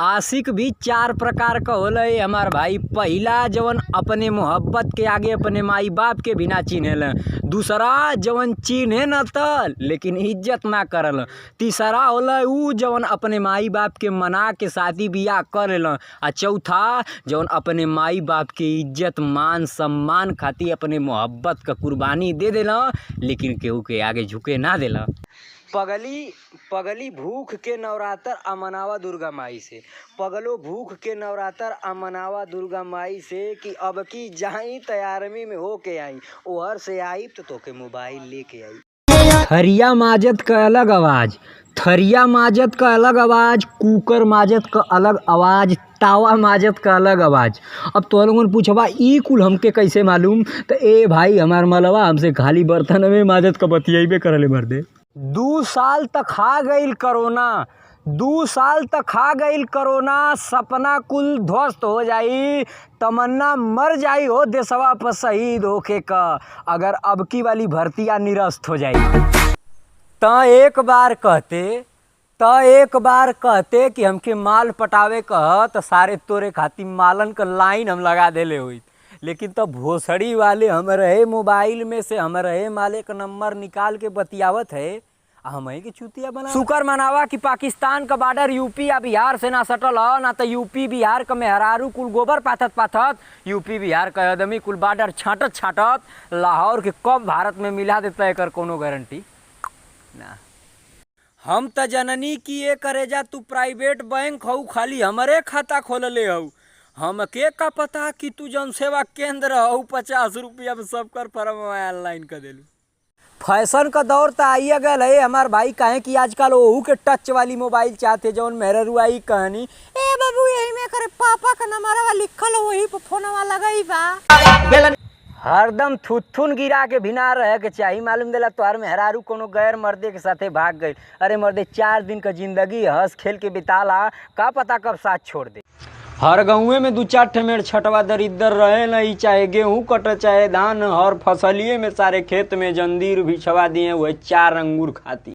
आशिक भी चार प्रकार का होला हमार भाई। पहिला जवन अपने मोहब्बत के आगे अपने माई बाप के भी ना चिन्हेला। दूसरा जवन चिन्हे न त लेकिन इज्जत ना करल। तीसरा होला उ जवन अपने माई बाप के मना के शादी बियाह करेला। आ चौथा जवन अपने माई बाप के इज्जत मान सम्मान खातिर अपने मोहब्बत का कुर्बानी दे देला लेकिन केहू के आगे झुके ना देला। पगली भूख के नवरात्र अमनावा दुर्गा माई से। पगलो भूख के नवरात्र अमनावा दुर्गा माई से कि अब की जाई तैयारमी में हो के आई ओहर से आई तो तोके मोबाइल लेके आई। थरिया माजत का अलग आवाज, थरिया माजत का अलग आवाज, कुकर माजत का अलग आवाज, तावा माजत का अलग आवाज। अब तो लोगन पूछबा ई कुल हमके कैसे मालूम? तो ए भाई हमार मलवा हमसे खाली बर्तन में माजत का बतियाइबे करले मर्दे। 2 साल तक खा गईल कोरोना, 2 साल तक खा गईल कोरोना। सपना कुल ध्वस्त हो जाई, तमन्ना मर जाई हो देशवा पर शहीद होके का अगर अब की वाली भर्तियां निरस्त हो जाई। एक बार कहते कि हमके माल पटावे कह तो सारे तोरे खातिर मालन का लाइन हम लगा देले हुई। लेकिन तब भोसड़ी वाले हम रहे मोबाइल में से हम रहे माले का नंबर निकाल के बतियावत है। हम की चुतिया बना शुक्र मनावा कि पाकिस्तान का बॉर्डर यूपी या बिहार से ना सटल हो ना तो यूपी बिहार का मेहरारू कुल गोबर पाथत यूपी बिहार का आदमी कुल बॉर्डर छाटत लाहौर के कब भारत में मिला देता है कर कोनो गारंटी ना। हम त जननी की ये करेजा तू प्राइवेट बैंक हो खाली हमारे खाता खोलले हो। हमके का पता कि तू जन सेवा केंद्र हो 50 रुपया में सब कर फॉर्म ऑनलाइन कर देलू। फैशन का दौर तो आइए गल है हमार भाई। कहे कि आजकल ओहू के टच वाली मोबाइल चाहते जौन मेहरुआई कहनी ए बाबू यही में करे पापा का नंबरवा लिखल हो वही पे फोनवा लगाई बा। हरदम थुथुन गिरा के भिना रहे के चाहिए। मालूम देला तोहर मेहरारू कोनो गैर मर्दे के साथे भाग गई। अरे मर्दे 4 दिन का जिंदगी हंस खेल के बिताला, का पता कब साथ छोड़ दे। हर गाँवे में 2-4 ठमेर छटवा दरिद्र रहे नहीं, चाहे गेहूँ कट चाहे धान, हर फसलिए में सारे खेत में जंजीर बिछवा दिए वही 4 अंगूर खाती।